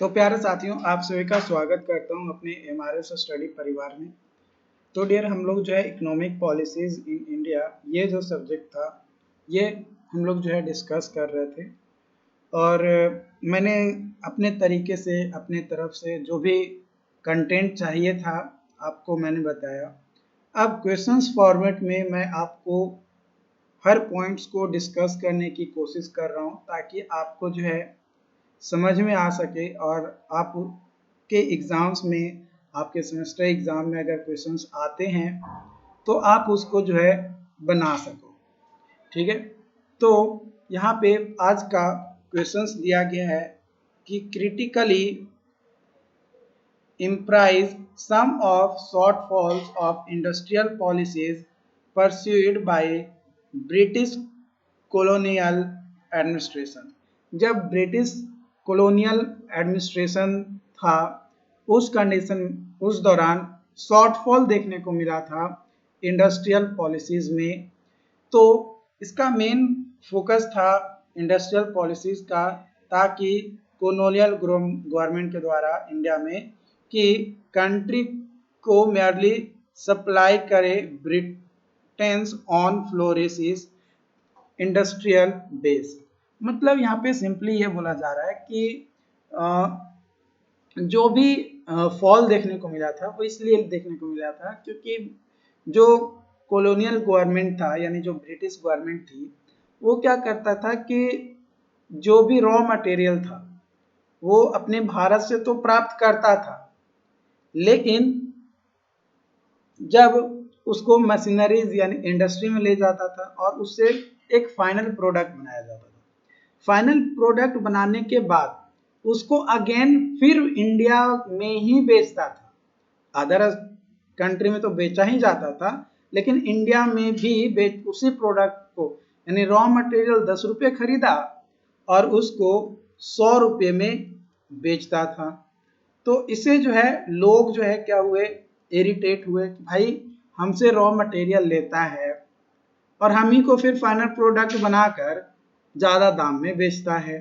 तो प्यारे साथियों, आप सभी का स्वागत करता हूं अपने एमआरएस स्टडी परिवार में। तो डियर, हम लोग जो है इकोनॉमिक पॉलिसीज इन इंडिया, ये जो सब्जेक्ट था, ये हम लोग जो है डिस्कस कर रहे थे। और मैंने अपने तरीके से, अपने तरफ से जो भी कंटेंट चाहिए था आपको मैंने बताया। अब क्वेश्चंस फॉर्मेट में मैं आपको हर पॉइंट्स को डिस्कस करने की कोशिश कर रहा हूं, ताकि आपको जो है समझ में आ सके और आपके एग्ज़ाम्स में, आपके सेमेस्टर एग्ज़ाम में अगर क्वेश्चंस आते हैं तो आप उसको जो है बना सको। ठीक है, तो यहाँ पे आज का क्वेश्चंस दिया गया है कि critically imprise some of shortfalls of industrial policies pursued by British colonial administration। जब ब्रिटिश कॉलोनियल एडमिनिस्ट्रेशन था, उस दौरान शॉर्टफॉल देखने को मिला था इंडस्ट्रियल पॉलिसीज में। तो इसका मेन फोकस था इंडस्ट्रियल पॉलिसीज का, ताकि कॉलोनियल गवर्नमेंट के द्वारा इंडिया में कि कंट्री को मेयरली सप्लाई करे ब्रिटेन्स ऑन फ्लोरिसिस इंडस्ट्रियल बेस। मतलब यहाँ पे सिंपली ये बोला जा रहा है कि जो भी फॉल देखने को मिला था वो इसलिए देखने को मिला था क्योंकि जो कॉलोनियल गवर्नमेंट था, यानी जो ब्रिटिश गवर्नमेंट थी, वो क्या करता था कि जो भी रॉ मटेरियल था वो अपने भारत से तो प्राप्त करता था, लेकिन जब उसको मशीनरीज यानी इंडस्ट्री में ले जाता था और उससे एक फाइनल प्रोडक्ट बनाया जाता था। फाइनल प्रोडक्ट बनाने के बाद उसको अगेन फिर इंडिया में ही बेचता था। अदर कंट्री में तो बेचा ही जाता था, लेकिन इंडिया में भी उसी प्रोडक्ट को, यानी रॉ मटेरियल 10 रुपये खरीदा और उसको 100 रुपये में बेचता था। तो इसे जो है लोग जो है क्या हुए, इरिटेट हुए कि भाई हमसे रॉ मटेरियल लेता है और हम ही को फिर फाइनल प्रोडक्ट बनाकर ज़्यादा दाम में बेचता है,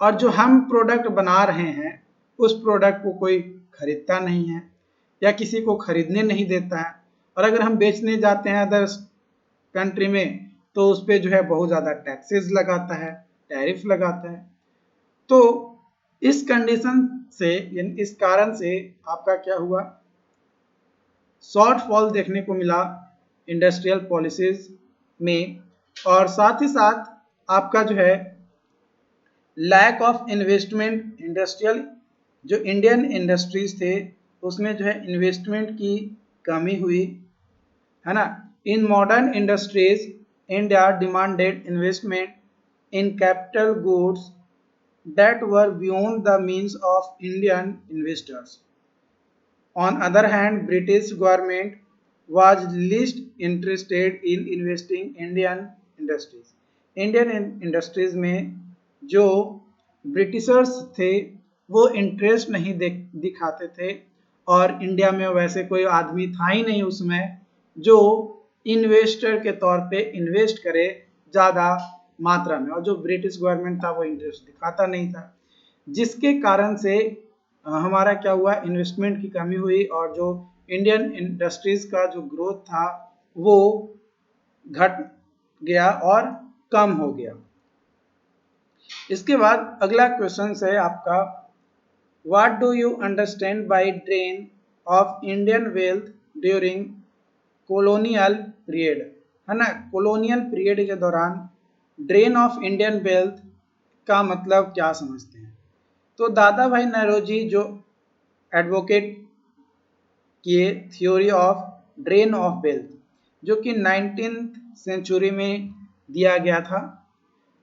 और जो हम प्रोडक्ट बना रहे हैं उस प्रोडक्ट को कोई खरीदता नहीं है या किसी को खरीदने नहीं देता है। और अगर हम बेचने जाते हैं अदर कंट्री में तो उस पर जो है बहुत ज़्यादा टैक्सेस लगाता है, टैरिफ लगाता है। तो इस कंडीशन से, यानी इस कारण से आपका क्या हुआ, शॉर्टफॉल देखने को मिला इंडस्ट्रियल पॉलिसीज में। और साथ ही साथ आपका जो है लैक ऑफ इन्वेस्टमेंट, इंडस्ट्रियल जो इंडियन इंडस्ट्रीज थे उसमें जो है इन्वेस्टमेंट की कमी हुई है ना। In modern industries India demanded investment in capital goods that were beyond the means of Indian investors. On other hand, British government was least interested in investing Indian industries. Indian industries में जो Britishers थे वो interest नहीं दिखाते थे, और India में वैसे कोई आदमी था ही नहीं उसमें जो इन्वेस्टर के तौर पे इन्वेस्ट करे ज़्यादा मात्रा में, और जो ब्रिटिश गवर्नमेंट था वो इंटरेस्ट दिखाता नहीं था, जिसके कारण से हमारा क्या हुआ, इन्वेस्टमेंट की कमी हुई और जो इंडियन इंडस्ट्रीज का जो ग्रोथ था वो घट गया और कम हो गया। इसके बाद अगला क्वेश्चन है आपका, what do you understand by drain of Indian wealth during colonial period, है ना। कॉलोनियल पीरियड के दौरान ड्रेन ऑफ इंडियन वेल्थ का मतलब क्या समझते हैं। तो दादा भाई नौरोजी जो एडवोकेट किए theory of drain of wealth, जो कि 19th सेंचुरी में दिया गया था।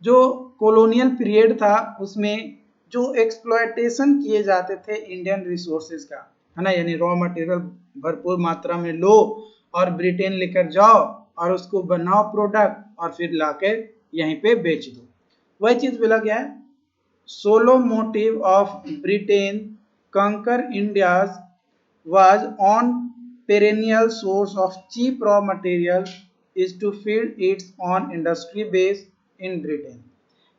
जो कॉलोनियल पीरियड था उसमें जो एक्सप्लॉयटेशन किए जाते थे इंडियन रिसोर्सेज का, है ना, यानी रॉ मटेरियल भरपूर मात्रा में लो और ब्रिटेन लेकर जाओ और उसको बनाओ प्रोडक्ट और फिर लाकर यहीं पे बेच दो, वही चीज बोला गया है। Solo motive of Britain conquer India's was on perennial source of cheap raw material is to feed its own industry base in Britain।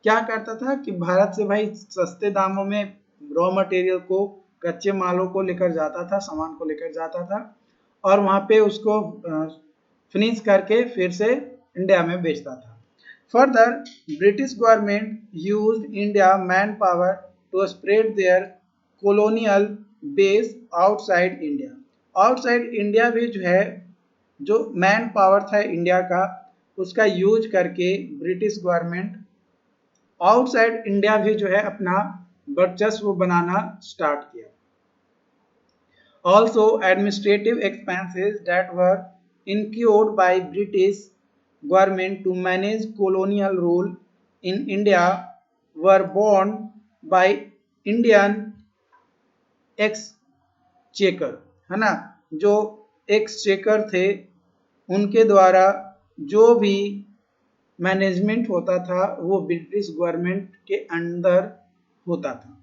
क्या करता था कि भारत से भाई सस्ते दामों में रॉ मटेरियल को, कच्चे मालों को लेकर जाता था, सामान को लेकर जाता था और वहां पे उसको फिनिश करके फिर से इंडिया में बेचता था। Further British government used India manpower to spread their colonial base outside India. Outside India भी जो है, जो मैन पावर था इंडिया का, उसका यूज करके ब्रिटिश गवर्नमेंट आउटसाइड इंडिया भी जो है अपना वर्चस्व बनाना स्टार्ट किया। Also, administrative expenses that were incurred by British government to manage colonial rule in India were borne by Indian exchequer, है ना, जो एक्सचेकर थे उनके द्वारा जो भी मैनेजमेंट होता था वो ब्रिटिश गवर्नमेंट के अंदर होता था।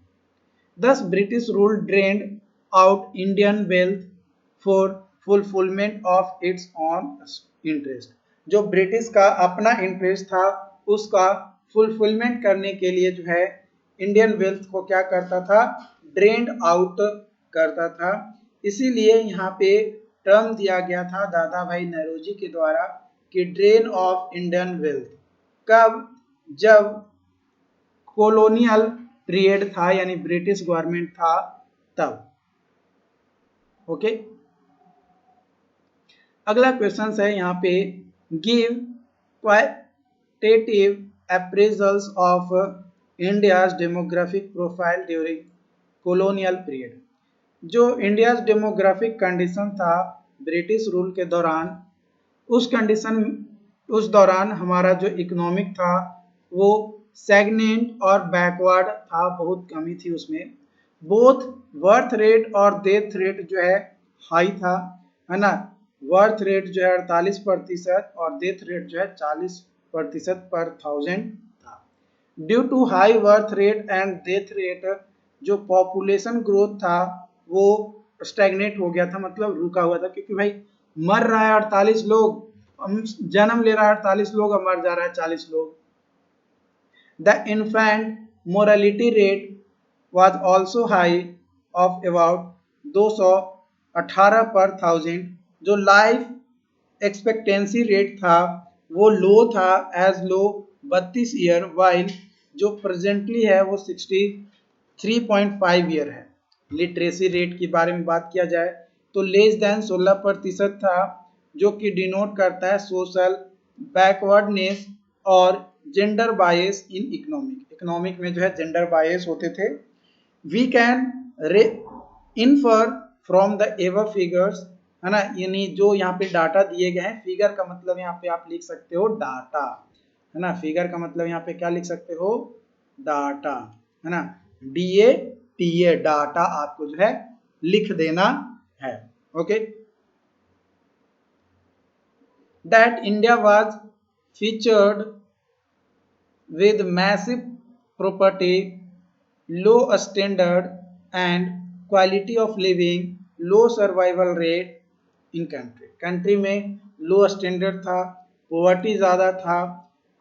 Thus, British rule drained out Indian wealth for fulfillment of its own interest. जो ब्रिटिश का अपना इंटरेस्ट था उसका फुलफिलमेंट करने के लिए जो है इंडियन वेल्थ को क्या करता था, ड्रेन्ड आउट करता था। इसीलिए यहाँ पे टर्म दिया गया था दादा भाई नौरोजी के द्वारा कि ड्रेन ऑफ इंडियन वेल्थ। कब? जब कॉलोनियल पीरियड था यानी ब्रिटिश गवर्नमेंट था तब। ओके, अगला क्वेश्चन है यहाँ पे, give qualitative appraisals of India's demographic profile during colonial period. जो इंडियाज डेमोग्राफिक कंडीशन था ब्रिटिश रूल के दौरान, उस दौरान हमारा जो इकोनॉमिक था वो स्टैग्नेंट और बैकवर्ड था, बहुत कमी थी उसमें। बोथ बर्थ रेट और डेथ रेट जो है हाई था, है ना। बर्थ रेट जो है 48% और डेथ रेट जो है 40% पर 1000 था। Due to high birth rate and death rate जो पॉपुलेशन ग्रोथ था वो स्टैग्नेट हो गया था, मतलब रुका हुआ था, क्योंकि भाई मर रहा है 48 लोग, जन्म ले रहा है 48 लोग और मर जा रहा है 40 लोग। The infant mortality rate was also high of about 218 per 1000। जो लाइफ एक्सपेक्टेंसी रेट था वो लो था, एज लो 32 ईयर, वाइल जो प्रेजेंटली है वो 63.5 ईयर है। लिटरेसी रेट के बारे में बात किया जाए तो लेस देन 16% था, जो कि डिनोट करता है सोशल बैकवर्डनेस और जेंडर बायस इन इकोनॉमिक में जो है जेंडर बायस होते थे। We can infer from the above figures, है ना, यानी जो यहाँ पे डाटा दिए गए हैं, फिगर का मतलब यहाँ पे आप लिख सकते हो डाटा, है ना। फिगर का मतलब यहाँ पे क्या लिख सकते हो, डाटा, है ना, DATA, डाटा आपको जो है लिख देना है। Okay, that India was featured with massive property, low standard and quality of living, low survival rate in country। Country में लो स्टैंडर्ड था, पॉवर्टी ज़्यादा था,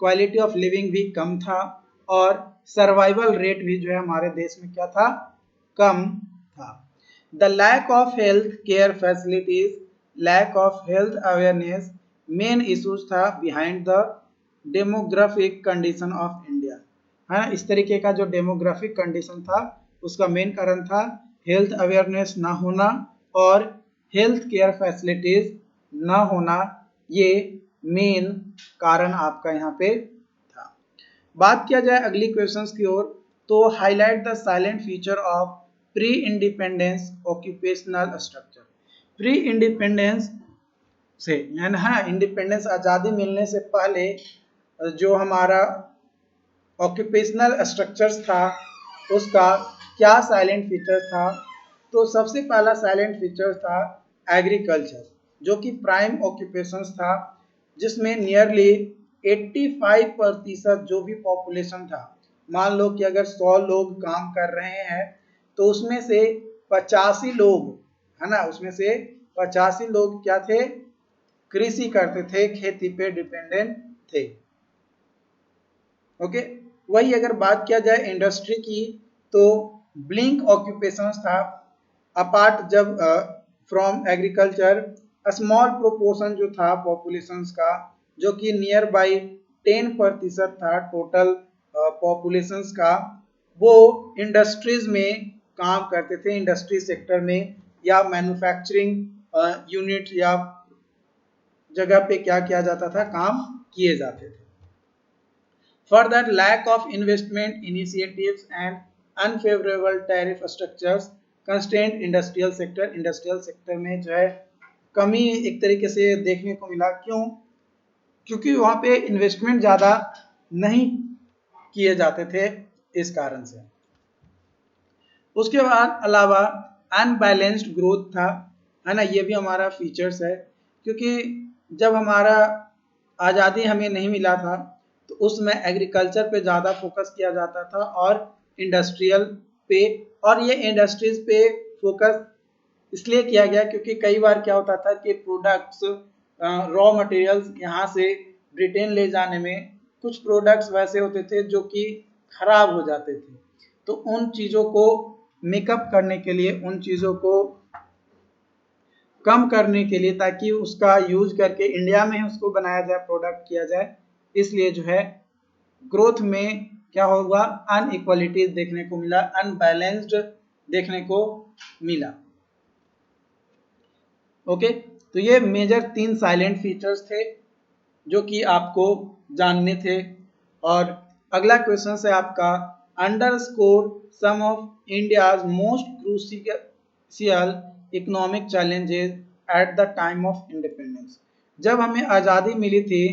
क्वालिटी ऑफ लिविंग भी कम था और सर्वाइवल रेट भी जो है हमारे देश में क्या था, कम था। The lack of health care facilities, lack of health awareness main issues था behind the demographic condition of India, है। इस तरीके का जो डेमोग्राफिक कंडीशन था उसका मेन कारण था हेल्थ अवेयरनेस ना होना और हेल्थ केयर फैसिलिटीज ना होना, ये मेन कारण आपका यहाँ पे था। बात किया जाए अगली क्वेश्चंस की ओर तो highlight the silent feature of pre independence occupational structure. Pre independence से यानी है इंडिपेंडेंस आज़ादी मिलने से पहले जो हमारा ऑक्यूपेशनल स्ट्रक्चर्स था उसका क्या साइलेंट फीचर था, तो सबसे पहला साइलेंट फीचर था एग्रीकल्चर, जो कि प्राइम ऑक्यूपेशंस था, जिसमें नियरली 85% जो भी पॉपुलेशन था, मान लो कि अगर 100 लोग काम कर रहे हैं तो उसमें से 85 लोग, है ना, उसमें से 85 लोग क्या थे, कृषि करते थे, खेती पे डिपेंडेंट थे। ओके, वही अगर बात किया जाए इंडस्ट्री की तो ब्लिंक ऑक्यूपेशंस था। अपार्ट जब फ्रॉम एग्रीकल्चर स्मॉल प्रोपोर्शन जो था पॉपुलेशंस का, जो कि नियर बाई 10% था टोटल पॉपुलेशंस का, वो इंडस्ट्रीज में काम करते थे, इंडस्ट्री सेक्टर में या मैन्युफैक्चरिंग यूनिट या जगह पे क्या किया जाता था, काम किए जाते थे। Further lack of investment initiatives and unfavourable tariff structures constraint industrial sector. Industrial sector में जो है कमी एक तरीके से देखने को मिला। क्यों? क्योंकि वहां पे इन्वेस्टमेंट ज्यादा नहीं किए जाते थे, इस कारण से। उसके बाद अलावा अनबैलेंस्ड ग्रोथ था, है ना, ये भी हमारा फीचर्स है। क्योंकि जब हमारा आज़ादी हमें नहीं मिला था तो उसमें एग्रीकल्चर पे ज़्यादा फोकस किया जाता था और इंडस्ट्रियल पे, और ये इंडस्ट्रीज पे फोकस इसलिए किया गया क्योंकि कई बार क्या होता था कि प्रोडक्ट्स रॉ मटेरियल्स यहाँ से ब्रिटेन ले जाने में कुछ प्रोडक्ट्स वैसे होते थे जो कि खराब हो जाते थे, तो उन चीज़ों को मेकअप करने के लिए, उन चीज़ों को कम करने के लिए, ताकि उसका यूज करके इंडिया में ही उसको बनाया जाए, प्रोडक्ट किया जाए, इसलिए जो है ग्रोथ में क्या होगा, अनइक्वालिटीज देखने को मिला, अनबैलेंस्ड देखने को मिला। ओके, तो ये मेजर 3 साइलेंट फीचर्स थे जो कि आपको जानने थे। और अगला क्वेश्चन है आपका, underscore some of India's most crucial economic challenges at the time of independence. जब हमें आज़ादी मिली थी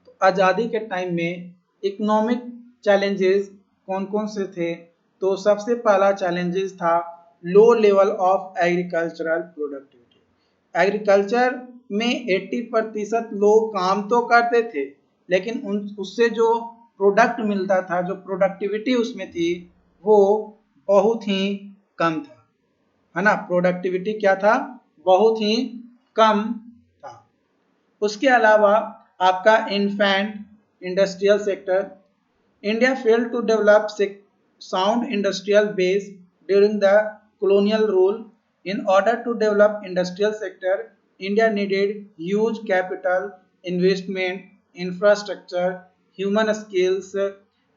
तो आज़ादी के टाइम में इकोनॉमिक चैलेंजेस कौन कौन से थे? तो सबसे पहला चैलेंजेस था low level of agricultural productivity. Agriculture में 80% लोग काम तो करते थे, लेकिन उससे जो प्रोडक्ट मिलता था, जो प्रोडक्टिविटी उसमें थी, वो बहुत ही कम था, है ना। प्रोडक्टिविटी क्या था? बहुत ही कम था। उसके अलावा आपका infant industrial sector, India failed to develop sound industrial base during the colonial rule. In order to develop industrial sector, India needed huge capital investment, infrastructure, human skills,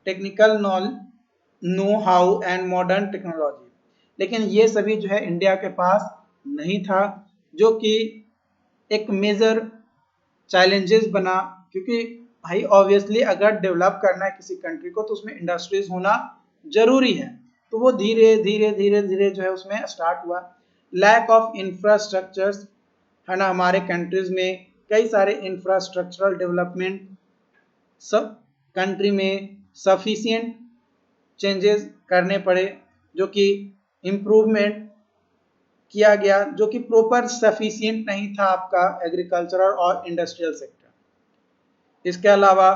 technical know-how and modern technology. लेकिन ये सभी जो है India के पास नहीं था, जो कि एक मेजर चैलेंजेस बना। क्योंकि भाई ऑब्वियसली अगर डेवलप करना है किसी कंट्री को तो उसमें इंडस्ट्रीज होना जरूरी है, तो वो धीरे धीरे धीरे धीरे जो है उसमें स्टार्ट हुआ। लैक ऑफ इंफ्रास्ट्रक्चर्स, है ना, हमारे कंट्रीज में कई सारे इंफ्रास्ट्रक्चरल डेवलपमेंट सब कंट्री में सफिशिएंट चेंजेस करने पड़े, जो कि इम्प्रूवमेंट किया गया, जो कि प्रॉपर सफिशिएंट नहीं था आपका एग्रीकल्चरल और इंडस्ट्रियल सेक्टर। इसके अलावा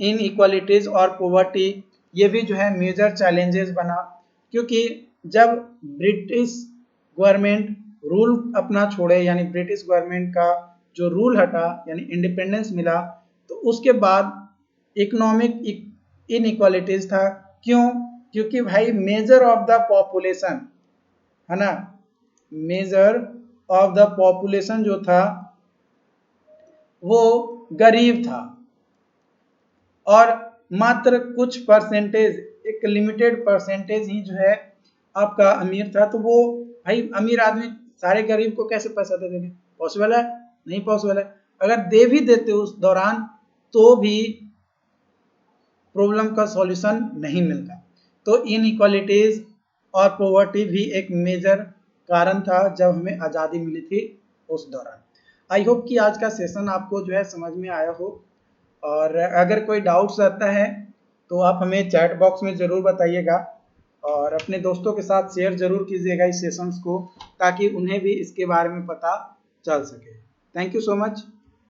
इनइक्वालिटीज और पॉवर्टी, ये भी जो है मेजर चैलेंजेस बना। क्योंकि जब ब्रिटिश गवर्नमेंट रूल अपना छोड़े, यानी ब्रिटिश गवर्नमेंट का जो रूल हटा, यानी इंडिपेंडेंस मिला, तो उसके बाद इकोनॉमिक इनइक्वालिटीज था। क्यों? क्योंकि भाई मेजर ऑफ द पॉपुलेशन, है ना, मेजर ऑफ द पॉपुलेशन जो था वो गरीब था, और मात्र कुछ परसेंटेज, एक लिमिटेड परसेंटेज ही जो है आपका अमीर था। तो वो भाई अमीर आदमी सारे गरीब को कैसे पैसा दे देंगे? पॉसिबल है? नहीं पॉसिबल है। अगर दे भी देते उस दौरान तो भी प्रॉब्लम का सॉल्यूशन नहीं मिलता। तो इनइक्वालिटीज और पॉवर्टी भी एक मेजर कारण था जब हमें आज़ादी मिली थी उस दौरान। आई होप कि आज का सेशन आपको जो है समझ में आया हो, और अगर कोई डाउट्स रहता है तो आप हमें चैट बॉक्स में ज़रूर बताइएगा, और अपने दोस्तों के साथ शेयर ज़रूर कीजिएगा इस सेशंस को, ताकि उन्हें भी इसके बारे में पता चल सके। Thank you so much.